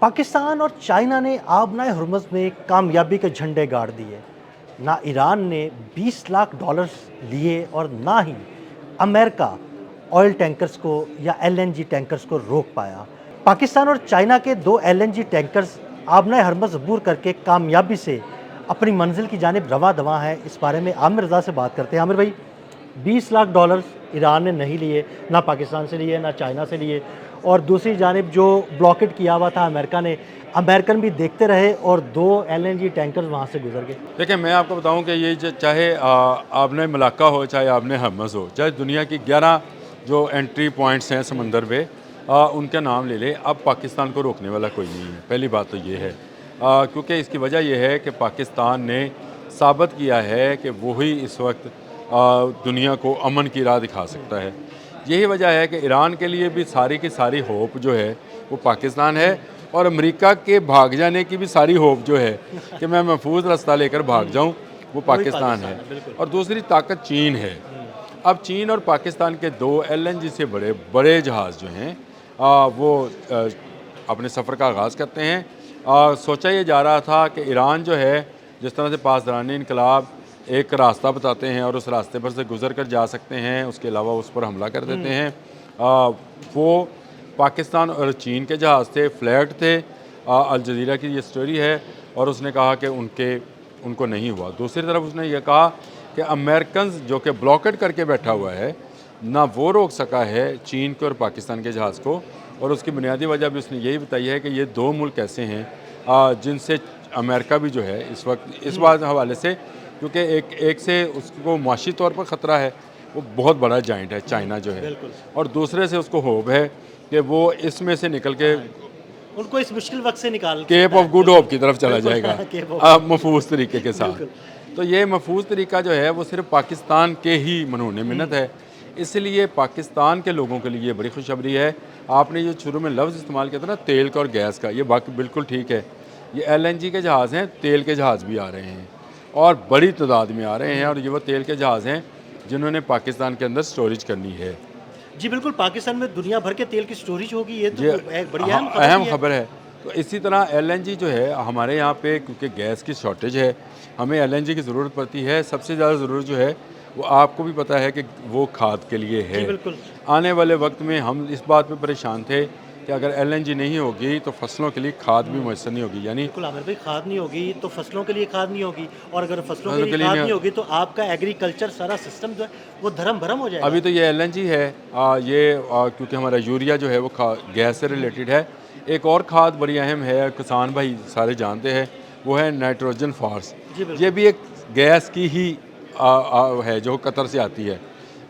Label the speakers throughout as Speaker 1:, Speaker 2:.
Speaker 1: पाकिस्तान और चाइना ने आबनाए हुर्मुज़ में कामयाबी के झंडे गाड़ दिए। ना ईरान ने 20 लाख डॉलर्स लिए और ना ही अमेरिका ऑयल टैंकर्स को या एलएनजी टैंकर्स को रोक पाया। पाकिस्तान और चाइना के दो एलएनजी टैंकर्स आबनाए हुर्मुज़ अबूर करके कामयाबी से अपनी मंजिल की जानिब रवां दवां हैं। इस बारे में आमिर रज़ा से बात करते हैं। आमिर भाई, 20 लाख डॉलर्स ईरान ने नहीं लिए, ना पाकिस्तान से लिए, ना चाइना से लिए, और दूसरी जानिब जो ब्लॉकेट किया हुआ था अमेरिका ने, अमेरिकन भी देखते रहे और दो एलएनजी टैंकर्स वहाँ से गुजर गए।
Speaker 2: देखिए, मैं आपको बताऊं कि ये चाहे आपने मलाक्का हो, चाहे आपने हर्मज़ हो, चाहे दुनिया की 11 जो एंट्री पॉइंट्स हैं समंदर पे, उनका नाम ले लें, अब पाकिस्तान को रोकने वाला कोई नहीं है। पहली बात तो ये है, क्योंकि इसकी वजह यह है कि पाकिस्तान ने साबित किया है कि वही इस वक्त दुनिया को अमन की राह दिखा सकता है। यही वजह है कि ईरान के लिए भी सारी की सारी होप जो है वो पाकिस्तान है, और अमेरिका के भाग जाने की भी सारी होप जो है कि मैं महफूज रास्ता लेकर भाग जाऊं, वो पाकिस्तान है। और दूसरी ताकत चीन है। अब चीन और पाकिस्तान के दो एलएनजी से बड़े बड़े जहाज़ जो हैं वो अपने सफ़र का आगाज़ करते हैं। सोचा ये जा रहा था कि ईरान जो है, जिस तरह से पासदारानी इनकलाब एक रास्ता बताते हैं और उस रास्ते पर से गुजर कर जा सकते हैं, उसके अलावा उस पर हमला कर देते हैं। वो पाकिस्तान और चीन के जहाज़ थे, फ्लैट थे। अल जज़ीरा की ये स्टोरी है, और उसने कहा कि उनको नहीं हुआ। दूसरी तरफ उसने ये कहा कि अमेरिकन जो कि ब्लॉकेट करके बैठा हुआ है, ना वो रोक सका है चीन के और पाकिस्तान के जहाज़ को। और उसकी बुनियादी वजह भी उसने यही बताई है कि ये दो मुल्क ऐसे हैं जिनसे अमेरिका भी जो है इस वक्त इस बात हवाले से, क्योंकि एक से उसको मुआशी तौर पर ख़तरा है, वो बहुत बड़ा जाइंट है चाइना जो है, और दूसरे से उसको होप है कि वो इसमें से निकल के
Speaker 1: उनको इस मुश्किल वक्त से निकाल
Speaker 2: केप ऑफ गुड होप की तरफ चला जाएगा महफूज तरीके के साथ।
Speaker 1: बिल्कुल।
Speaker 2: तो ये महफूज तरीका जो है वो सिर्फ पाकिस्तान के ही मनूने मिन्नत है। इसलिए पाकिस्तान के लोगों के लिए बड़ी खुशखबरी है। आपने जो शुरू में लफ्ज़ इस्तेमाल किया था ना, तेल का और गैस का, ये बाकी बिल्कुल ठीक है। ये एलएनजी के जहाज़ हैं, तेल के जहाज़ भी आ रहे हैं और बड़ी तादाद में आ रहे हैं, और ये वो तेल के जहाज़ हैं जिन्होंने पाकिस्तान के अंदर स्टोरेज करनी है।
Speaker 1: जी बिल्कुल, पाकिस्तान में दुनिया भर के तेल की स्टोरेज होगी, ये तो
Speaker 2: ये
Speaker 1: एक बड़ी
Speaker 2: अहम खबर है। तो इसी तरह एलएनजी जो है हमारे यहाँ पे, क्योंकि गैस की शॉर्टेज है, हमें एलएनजी की ज़रूरत पड़ती है। सबसे ज़्यादा ज़रूरत जो है वो आपको भी पता है कि वो खाद के लिए है।
Speaker 1: बिल्कुल।
Speaker 2: आने वाले वक्त में हम इस बात पे परेशान थे कि अगर एलएनजी नहीं होगी तो फसलों के लिए खाद भी मैसर नहीं होगी। यानी
Speaker 1: बिल्कुल आमिर भाई, खाद नहीं होगी तो फसलों के लिए खाद नहीं होगी, और अगर फसलों
Speaker 2: फसलों
Speaker 1: के
Speaker 2: के
Speaker 1: लिए
Speaker 2: लिए
Speaker 1: खाद
Speaker 2: नहीं
Speaker 1: नहीं होगी तो आपका एग्रीकल्चर सारा सिस्टम जो है वो धर्म भरम हो जाएगा।
Speaker 2: अभी तो ये एलएनजी है, क्योंकि हमारा यूरिया जो है वो गैस से रिलेटेड है। एक और खाद बड़ी अहम है, किसान भाई सारे जानते हैं, वो है नाइट्रोजन फॉस। ये भी एक गैस की ही है जो कतर से आती है।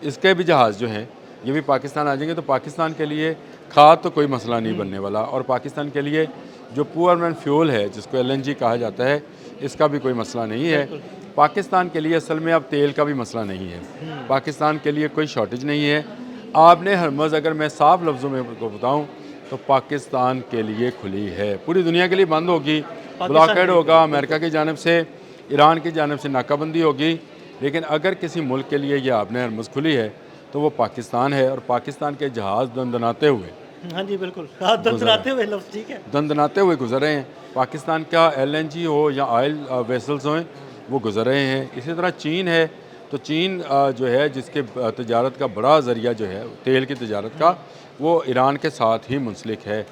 Speaker 2: इसके भी जहाज़ जो हैं ये भी पाकिस्तान आ जाएंगे, तो पाकिस्तान के लिए खाद तो कोई मसला नहीं बनने वाला। और पाकिस्तान के लिए जो पुअर मैन फ्यूल है, जिसको एलएनजी कहा जाता है, इसका भी कोई मसला नहीं है। पाकिस्तान के लिए असल में अब तेल का भी मसला नहीं है। पाकिस्तान के लिए कोई शॉर्टेज नहीं है। आपने हरमज़ अगर मैं साफ लफ्ज़ों में को बताऊँ तो पाकिस्तान के लिए खुली है, पूरी दुनिया के लिए बंद होगी। ब्लॉकेड होगा, अमेरिका की जानब से, ईरान की जानब से नाकाबंदी होगी, लेकिन अगर किसी मुल्क के लिए यह आपने हरमज़ खुली है तो वो पाकिस्तान है। और पाकिस्तान के जहाज़ दंदनाते हुए,
Speaker 1: हाँ जी बिल्कुल, दंदनाते हुए लफ्ज़ ठीक है,
Speaker 2: दंदनाते हुए गुजर रहे हैं। पाकिस्तान का एलएनजी हो या ऑयल वेसल्स हों, वो गुजर रहे हैं। इसी तरह चीन है, तो चीन जो है जिसके तजारत का बड़ा ज़रिया जो है तेल की तजारत का, वो ईरान के साथ ही मुंसलिक है।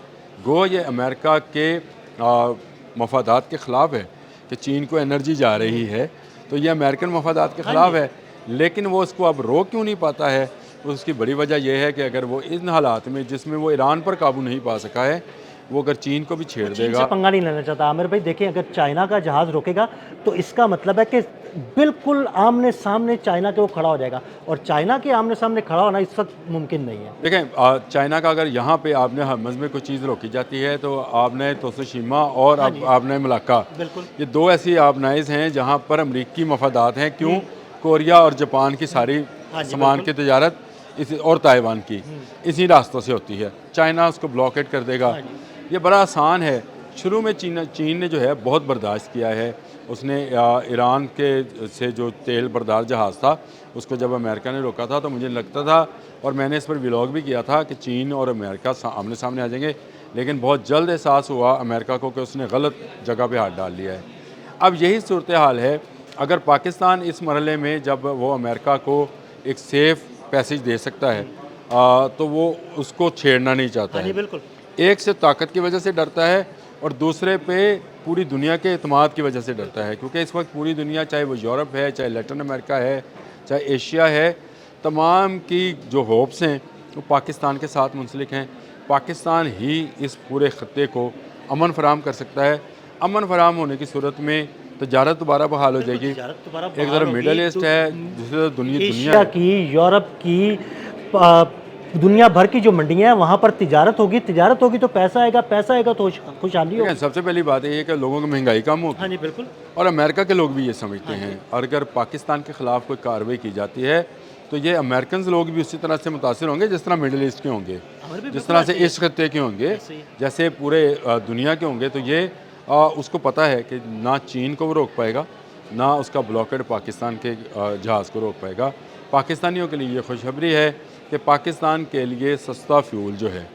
Speaker 2: गो ये अमेरिका के मफादात के ख़िलाफ़ है कि चीन को एनर्जी जा रही है, तो ये अमेरिकन मफादात के ख़िलाफ़ है। लेकिन वो इसको अब रोक क्यों नहीं पाता है? तो उसकी बड़ी वजह यह है कि अगर वो इन हालात में, जिसमें वो ईरान पर काबू नहीं पा सका है, वो अगर चीन को भी छेड़
Speaker 1: चीन
Speaker 2: देगा।
Speaker 1: से पंगा नहीं लेना चाहता। आमिर भाई देखिए, अगर चाइना का जहाज़ रोकेगा तो इसका मतलब है कि बिल्कुल आमने सामने चाइना के वो खड़ा हो जाएगा, और चाइना के आमने सामने खड़ा होना इस वक्त मुमकिन नहीं है।
Speaker 2: देखें, चाइना का अगर यहाँ पे आपने हरमज़ में कोई चीज़ रोकी जाती है, तो आपने तोशिमा और आपने मलाक्का,
Speaker 1: बिल्कुल।
Speaker 2: ये दो ऐसी आपनाइज़ हैं जहाँ पर अमरीकी मफादात हैं। क्यों? कोरिया और जापान की सारी सामान की तजारत इसी, और ताइवान की इसी रास्तों से होती है। चाइना उसको ब्लॉकेट कर देगा। ये बड़ा आसान है। शुरू में चीन ने जो है बहुत बर्दाश्त किया है। उसने ईरान के से जो तेल बरदार जहाज़ था, उसको जब अमेरिका ने रोका था, तो मुझे लगता था, और मैंने इस पर व्लॉग भी किया था, कि चीन और अमेरिका आमने सामने आ जाएंगे। लेकिन बहुत जल्द एहसास हुआ अमेरिका को कि उसने गलत जगह पे हाथ डाल लिया है। अब यही सूरत हाल है। अगर पाकिस्तान इस मरहले में जब वो अमेरिका को एक सेफ़ पैसेज दे सकता है तो वो उसको छेड़ना नहीं चाहता
Speaker 1: हाँ जी
Speaker 2: है।
Speaker 1: बिल्कुल।
Speaker 2: एक से ताकत की वजह से डरता है और दूसरे पे पूरी दुनिया के एतमाद की वजह से डरता है, क्योंकि इस वक्त पूरी दुनिया, चाहे वो यूरोप है, चाहे लैटिन अमेरिका है, चाहे एशिया है, तमाम की जो होप्स हैं वो पाकिस्तान के साथ मुंसलिक हैं। पाकिस्तान ही इस पूरे ख़त्े को अमन फराम कर सकता है। अमन फराम होने की सूरत में तजारत दोबारा बहाल हो जाएगी।
Speaker 1: तिजारत दोबारा
Speaker 2: एक
Speaker 1: बहाल
Speaker 2: तरफ
Speaker 1: होगी,
Speaker 2: मिडल ईस्ट है, दूसरी तरफ दुनिया
Speaker 1: एशिया
Speaker 2: है।
Speaker 1: की, यूरोप की, दुनिया भर की जो मंडियां हैं वहाँ पर तिजारत होगी तो पैसा आएगा तो खुशहाली
Speaker 2: देखिए,
Speaker 1: होगी।
Speaker 2: सबसे पहली बात ये है कि लोगों की महंगाई कम होगी
Speaker 1: हाँ जी बिल्कुल।
Speaker 2: और अमेरिका के लोग भी ये समझते हैं। और अगर पाकिस्तान के ख़िलाफ़ कोई कार्रवाई की जाती है तो ये अमेरिकन लोग भी उसी तरह से मुतासिर होंगे जिस तरह मिडिल ईस्ट के होंगे,
Speaker 1: हमारे भी
Speaker 2: जिस
Speaker 1: बिल्कुल
Speaker 2: तरह से
Speaker 1: ऐसे ही
Speaker 2: इस खत्ते के होंगे,
Speaker 1: ऐसे ही।
Speaker 2: जैसे पूरे दुनिया के होंगे। तो ये उसको पता है कि ना चीन को वो रोक पाएगा, ना उसका ब्लॉकेड पाकिस्तान के जहाज़ को रोक पाएगा। पाकिस्तानियों के लिए ये खुशखबरी है कि पाकिस्तान के लिए सस्ता फ्यूल जो है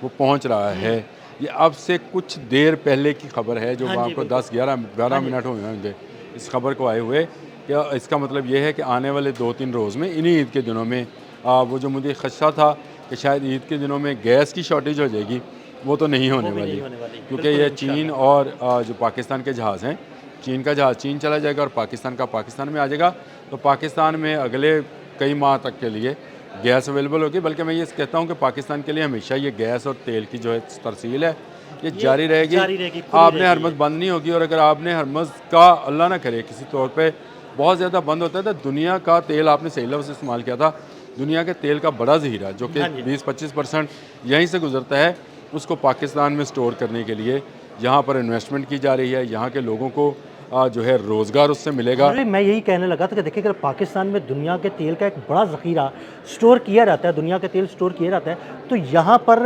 Speaker 2: वो पहुंच रहा है। ये अब से कुछ देर पहले की खबर है, जो
Speaker 1: हाँ जी,
Speaker 2: आपको
Speaker 1: बिल्कुल।
Speaker 2: 10-11 मिनट हुए होंगे इस खबर को आए हुए। क्या इसका मतलब ये है कि आने वाले 2-3 रोज़ में, इन्हीं ईद के दिनों में, वो जो मुझे खदशा था कि शायद ईद के दिनों में गैस की शॉर्टेज हो जाएगी, वो तो नहीं होने
Speaker 1: वो भी
Speaker 2: वाली,
Speaker 1: नहीं होने वाली,
Speaker 2: क्योंकि
Speaker 1: बिल्कुल
Speaker 2: ये
Speaker 1: इंशाल्लाह।
Speaker 2: चीन और जो पाकिस्तान के जहाज़ हैं, चीन का जहाज़ चीन चला जाएगा और पाकिस्तान का पाकिस्तान में आ जाएगा। तो पाकिस्तान में अगले कई माह तक के लिए गैस अवेलेबल होगी। बल्कि मैं ये कहता हूँ कि पाकिस्तान के लिए हमेशा ये गैस और तेल की जो है तरसील है ये जारी रहेगी।
Speaker 1: पूरी
Speaker 2: आपने
Speaker 1: रहेगी
Speaker 2: हरमज़ बंद नहीं होगी। और अगर आपने हरमज़ का, अल्लाह ना करे, किसी तौर पे बहुत ज़्यादा बंद होता है तो दुनिया का तेल, आपने सही लफ्ज़ इस्तेमाल किया था, दुनिया के तेल का बड़ा ज़ख़ीरा जो कि
Speaker 1: हाँ जी।
Speaker 2: 20-25% यहीं से गुजरता है, उसको पाकिस्तान में स्टोर करने के लिए यहाँ पर इन्वेस्टमेंट की जा रही है। यहाँ के लोगों को जो है रोज़गार उससे मिलेगा।
Speaker 1: अरे मैं यही कहने लगा था कि देखिए, अगर पाकिस्तान में दुनिया के तेल का एक बड़ा ज़ख़ीरा स्टोर किया रहता है, दुनिया का तेल स्टोर किया रहता है, तो यहाँ पर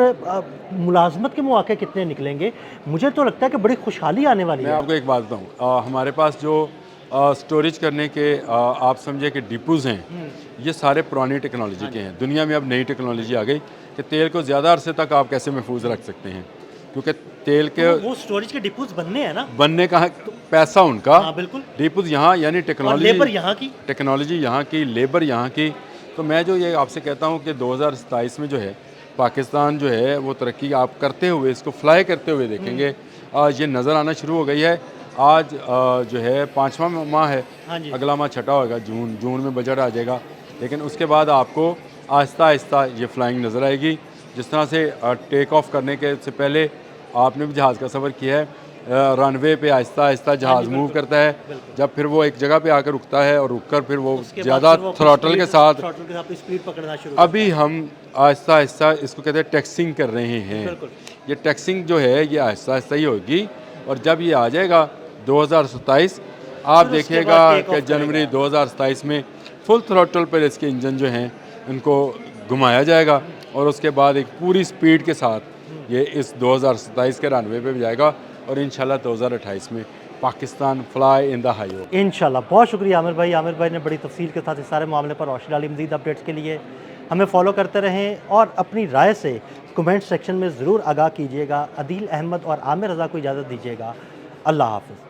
Speaker 1: मुलाजमत के मौके कितने निकलेंगे। मुझे तो लगता है कि बड़ी खुशहाली आने वाली
Speaker 2: मैं
Speaker 1: है।
Speaker 2: आपको एक बात बताऊँ, हमारे पास जो स्टोरेज करने के आप समझे कि डिपोज़ हैं, ये सारे पुरानी टेक्नोलॉजी के हैं। दुनिया में अब नई टेक्नोलॉजी आ गई कि तेल को ज़्यादा अरसे तक आप कैसे महफूज रख सकते हैं, क्योंकि तेल के
Speaker 1: तो वो स्टोरेज के डिपोज बनने हैं ना।
Speaker 2: बनने का पैसा उनका,
Speaker 1: हाँ बिल्कुल।
Speaker 2: डिपोज़ यहाँ, यानी
Speaker 1: और
Speaker 2: टेक्नोलॉजी,
Speaker 1: लेबर यहाँ की।
Speaker 2: टेक्नोलॉजी यहाँ की, लेबर यहाँ की। तो मैं जो ये आपसे कहता हूँ कि 2027 में जो है पाकिस्तान जो है वो तरक्की आप करते हुए, इसको फ्लाई करते हुए देखेंगे। ये नज़र आना शुरू हो गई है। आज जो है 5वां माह है,
Speaker 1: हाँ जी।
Speaker 2: अगला माह छठा होगा, जून में बजट आ जाएगा। लेकिन उसके बाद आपको आहिस्ता आहिस्ता ये फ्लाइंग नज़र आएगी। जिस तरह से टेक ऑफ करने के से पहले आपने भी जहाज़ का सफ़र किया है, रनवे पे आहिस्ता आहिस्ता जहाज़ मूव करता है। जब फिर वो एक जगह पे आकर रुकता है और रुककर फिर वो ज़्यादा थ्रॉटल के साथ
Speaker 1: स्पीड पकड़ना शुरू।
Speaker 2: अभी हम आहिस्ता आहिस्ता इसको कहते हैं टैक्सिंग कर रहे हैं।
Speaker 1: बिल्कुल।
Speaker 2: ये टैक्सिंग जो है ये आहिस्ता आहिस्ता ही होगी। और जब ये आ जाएगा 2027, आप
Speaker 1: फिर उसके
Speaker 2: देखिएगा
Speaker 1: बाद टेक
Speaker 2: कि
Speaker 1: ऑफ
Speaker 2: जनवरी 2027 में फुल थ्रॉटल पर इसके इंजन जो हैं इनको घुमाया जाएगा और उसके बाद एक पूरी स्पीड के साथ ये इस 2027 के रनवे पे भी जाएगा और इंशाल्लाह 2028 में Pakistan fly in the high होगा।
Speaker 1: इंशाल्लाह। बहुत शुक्रिया आमिर भाई। आमिर भाई ने बड़ी तफसील के साथ इस सारे मामले पर रोशनी डाली। मज़ीद अपडेट्स के लिए हमें फॉलो करते रहें और अपनी राय से कमेंट सेक्शन में ज़रूर आगाह कीजिएगा। अदील अहमद और आमिर रज़ा को इजाज़त दीजिएगा। अल्लाह हाफ़िज़।